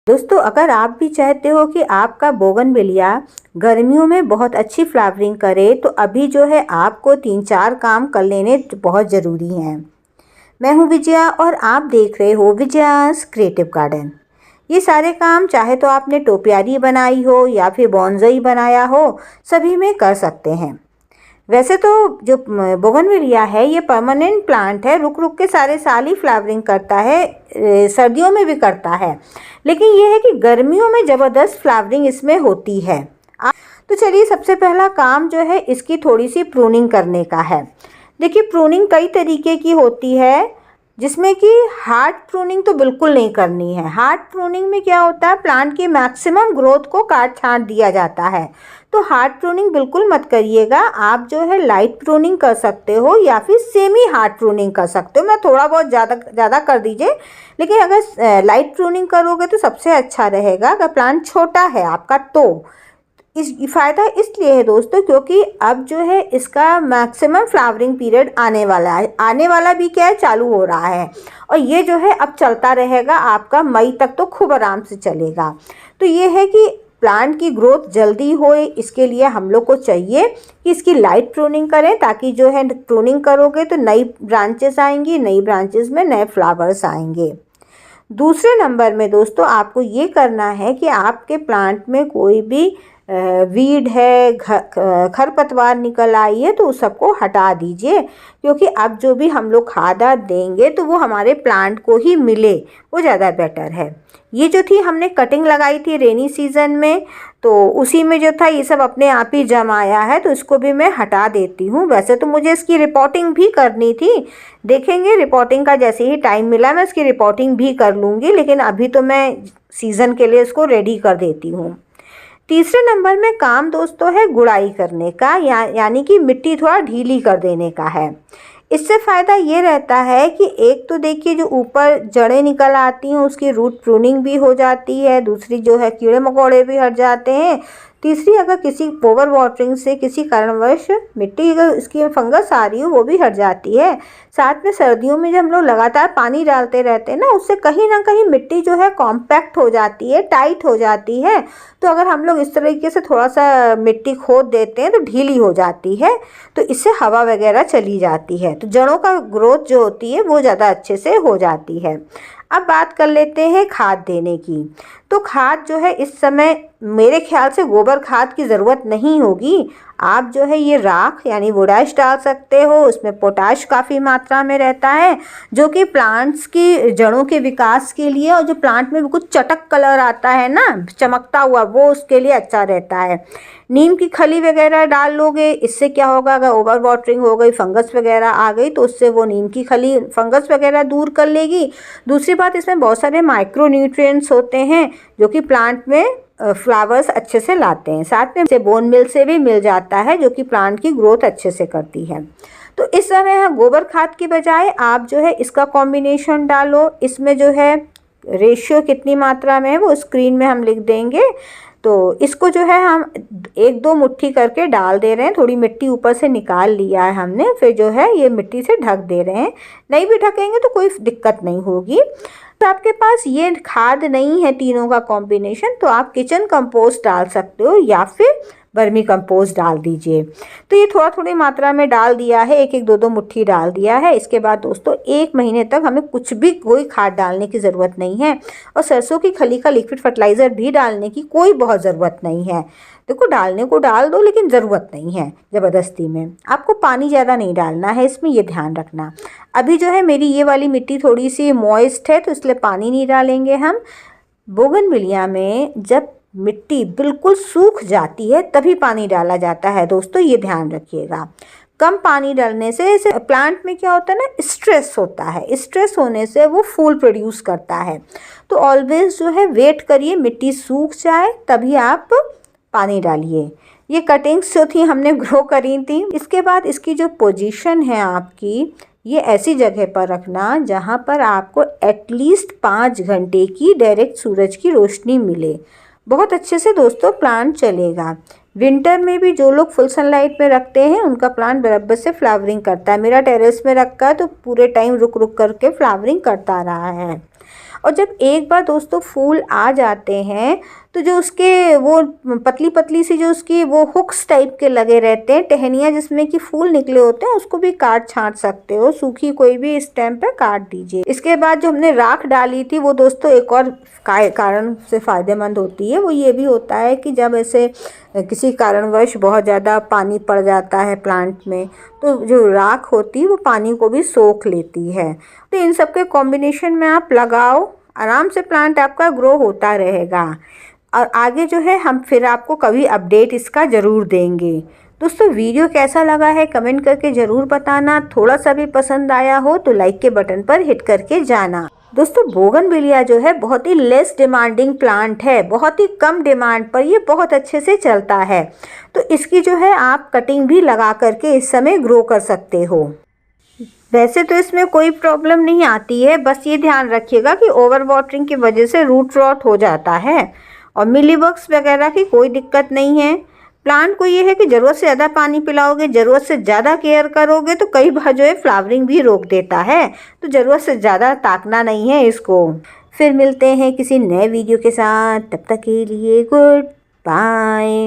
दोस्तों, अगर आप भी चाहते हो कि आपका बोगनविलिया गर्मियों में बहुत अच्छी फ्लावरिंग करे तो अभी जो है आपको 3-4 काम कर लेने बहुत ज़रूरी हैं। मैं हूँ विजया और आप देख रहे हो विजयास क्रिएटिव गार्डन। ये सारे काम चाहे तो आपने टोपियारी बनाई हो या फिर बॉन्साई बनाया हो, सभी में कर सकते हैं। वैसे तो जो बोगनविलिया है ये परमानेंट प्लांट है, रुक रुक के सारे साल ही फ्लावरिंग करता है, सर्दियों में भी करता है, लेकिन ये है कि गर्मियों में ज़बरदस्त फ्लावरिंग इसमें होती है। तो चलिए, सबसे पहला काम जो है इसकी थोड़ी सी प्रूनिंग करने का है। देखिए, प्रूनिंग कई तरीके की होती है, जिसमें कि हार्ड प्रूनिंग तो बिल्कुल नहीं करनी है। हार्ड प्रूनिंग में क्या होता है, प्लांट की मैक्सिमम ग्रोथ को काट छांट दिया जाता है। तो हार्ड प्रूनिंग बिल्कुल मत करिएगा। आप जो है लाइट प्रूनिंग कर सकते हो या फिर सेमी हार्ड प्रूनिंग कर सकते हो। मैं थोड़ा बहुत ज़्यादा कर दीजिए, लेकिन अगर लाइट प्रूनिंग करोगे तो सबसे अच्छा रहेगा। अगर प्लांट छोटा है आपका तो इस फ़ायदा इसलिए है दोस्तों, क्योंकि अब जो है इसका मैक्सिमम फ्लावरिंग पीरियड आने वाला है। आने वाला भी क्या है, चालू हो रहा है, और ये जो है अब चलता रहेगा आपका मई तक, तो खूब आराम से चलेगा। तो ये है कि प्लांट की ग्रोथ जल्दी होए, इसके लिए हम लोग को चाहिए कि इसकी लाइट प्रूनिंग करें, ताकि जो है प्रूनिंग करोगे तो नई ब्रांचेस आएंगी, नई ब्रांचेस में नए फ्लावर्स आएंगे। दूसरे नंबर में दोस्तों आपको ये करना है कि आपके प्लांट में कोई भी वीड है, खरपतवार निकल आई है तो उस सबको हटा दीजिए, क्योंकि अब जो भी हम लोग खाद देंगे तो वो हमारे प्लांट को ही मिले, वो ज़्यादा बेटर है। ये जो थी हमने कटिंग लगाई थी रेनी सीज़न में, तो उसी में जो था ये सब अपने आप ही जम आया है, तो इसको भी मैं हटा देती हूँ। वैसे तो मुझे इसकी रिपोर्टिंग भी करनी थी, देखेंगे रिपोर्टिंग का जैसे ही टाइम मिला मैं इसकी रिपोर्टिंग भी कर लूँगी, लेकिन अभी तो मैं सीज़न के लिए इसको रेडी कर देती हूँ। तीसरे नंबर में काम दोस्तों है गुड़ाई करने का, यानी कि मिट्टी थोड़ा ढीली कर देने का है। इससे फ़ायदा ये रहता है कि एक तो देखिए जो ऊपर जड़ें निकल आती हैं उसकी रूट प्रूनिंग भी हो जाती है, दूसरी जो है कीड़े मकोड़े भी हट जाते हैं, तीसरी अगर किसी ओवर वाटरिंग से किसी कारणवश मिट्टी अगर इसकी फंगस आ रही हो वो भी हट जाती है। साथ में सर्दियों में जब हम लोग लगातार पानी डालते रहते हैं ना, उससे कहीं ना कहीं मिट्टी जो है कॉम्पैक्ट हो जाती है, टाइट हो जाती है। तो अगर हम लोग इस तरीके से थोड़ा सा मिट्टी खोद देते हैं तो ढीली हो जाती है, तो इससे हवा वगैरह चली जाती है, तो जड़ों का ग्रोथ जो होती है वो ज़्यादा अच्छे से हो जाती है। अब बात कर लेते हैं खाद देने की। तो खाद जो है इस समय मेरे ख्याल से गोबर खाद की ज़रूरत नहीं होगी। आप जो है ये राख यानी वोडाश डाल सकते हो, उसमें पोटाश काफ़ी मात्रा में रहता है, जो कि प्लांट्स की जड़ों के विकास के लिए, और जो प्लांट में कुछ चटक कलर आता है ना, चमकता हुआ, वो उसके लिए अच्छा रहता है। नीम की खली वगैरह डाल लोगे, इससे क्या होगा, अगर ओवर वाटरिंग हो गई, फंगस वगैरह आ गई, तो उससे वो नीम की खली फंगस वगैरह दूर कर लेगी। दूसरी बात, इसमें बहुत सारे माइक्रो न्यूट्रिएंट्स होते हैं जो कि प्लांट में फ्लावर्स अच्छे से लाते हैं। साथ में से बोन मिल से भी मिल जाता है, जो कि प्लांट की ग्रोथ अच्छे से करती है। तो इस समय गोबर खाद की बजाय आप जो है इसका कॉम्बिनेशन डालो। इसमें जो है रेशियो कितनी मात्रा में है वो स्क्रीन में हम लिख देंगे। तो इसको जो है हम 1-2 मुट्ठी करके डाल दे रहे हैं। थोड़ी मिट्टी ऊपर से निकाल लिया है हमने, फिर जो है ये मिट्टी से ढक दे रहे हैं। नहीं भी ढकेंगे तो कोई दिक्कत नहीं होगी। तो आपके पास ये खाद नहीं है तीनों का कॉम्बिनेशन, तो आप किचन कंपोस्ट डाल सकते हो या फिर वर्मी कंपोस्ट डाल दीजिए। तो ये थोड़ा थोड़ी मात्रा में डाल दिया है, 1-1 2-2 मुट्ठी डाल दिया है। इसके बाद दोस्तों 1 महीने तक हमें कुछ भी कोई खाद डालने की ज़रूरत नहीं है, और सरसों की खली का लिक्विड फर्टिलाइज़र भी डालने की कोई बहुत ज़रूरत नहीं है। देखो, डालने को डाल दो, लेकिन ज़रूरत नहीं है ज़बरदस्ती में। आपको पानी ज़्यादा नहीं डालना है इसमें, ये ध्यान रखना। अभी जो है मेरी ये वाली मिट्टी थोड़ी सी मॉइस्ट है, तो इसलिए पानी नहीं डालेंगे हम। बोगनविलिया में जब मिट्टी बिल्कुल सूख जाती है तभी पानी डाला जाता है दोस्तों, ये ध्यान रखिएगा। कम पानी डालने से इसे प्लांट में क्या होता है ना, स्ट्रेस होता है। स्ट्रेस होने से वो फूल प्रोड्यूस करता है। तो ऑलवेज जो है वेट करिए, मिट्टी सूख जाए तभी आप पानी डालिए। ये कटिंग्स जो थी हमने ग्रो करी थी। इसके बाद इसकी जो पोजीशन है आपकी, ये ऐसी जगह पर रखना जहाँ पर आपको एटलीस्ट 5 घंटे की डायरेक्ट सूरज की रोशनी मिले। बहुत अच्छे से दोस्तों प्लांट चलेगा। विंटर में भी जो लोग फुल सनलाइट में रखते हैं उनका प्लांट बराबर से फ्लावरिंग करता है। मेरा टेरेस में रखा है तो पूरे टाइम रुक रुक करके फ्लावरिंग करता रहा है। और जब एक बार दोस्तों फूल आ जाते हैं तो जो उसके वो पतली पतली सी जो उसकी वो हुक्स टाइप के लगे रहते हैं, टहनियाँ जिसमें कि फूल निकले होते हैं, उसको भी काट छाँट सकते हो। सूखी कोई भी स्टेम पे काट दीजिए। इसके बाद जो हमने राख डाली थी वो दोस्तों एक और कारण से फ़ायदेमंद होती है। वो ये भी होता है कि जब ऐसे किसी कारणवश बहुत ज़्यादा पानी पड़ जाता है प्लांट में, तो जो राख होती है वो पानी को भी सोख लेती है। तो इन सब के कॉम्बिनेशन में आप लगाओ, आराम से प्लांट आपका ग्रो होता रहेगा। और आगे जो है हम फिर आपको कभी अपडेट इसका ज़रूर देंगे। दोस्तों वीडियो कैसा लगा है कमेंट करके ज़रूर बताना। थोड़ा सा भी पसंद आया हो तो लाइक के बटन पर हिट करके जाना। दोस्तों बोगनविलिया जो है बहुत ही लेस डिमांडिंग प्लांट है, बहुत ही कम डिमांड पर ये बहुत अच्छे से चलता है। तो इसकी जो है आप कटिंग भी लगा करके इस समय ग्रो कर सकते हो। वैसे तो इसमें कोई प्रॉब्लम नहीं आती है, बस ये ध्यान रखिएगा कि ओवर वाटरिंग की वजह से रूट रॉट हो जाता है। और मिलीबग्स वगैरह की कोई दिक्कत नहीं है। प्लांट को ये है कि ज़रूरत से ज़्यादा पानी पिलाओगे, ज़रूरत से ज़्यादा केयर करोगे तो कई बार जो है फ्लावरिंग भी रोक देता है। तो ज़रूरत से ज़्यादा ताकना नहीं है इसको। फिर मिलते हैं किसी नए वीडियो के साथ, तब तक के लिए गुड बाय।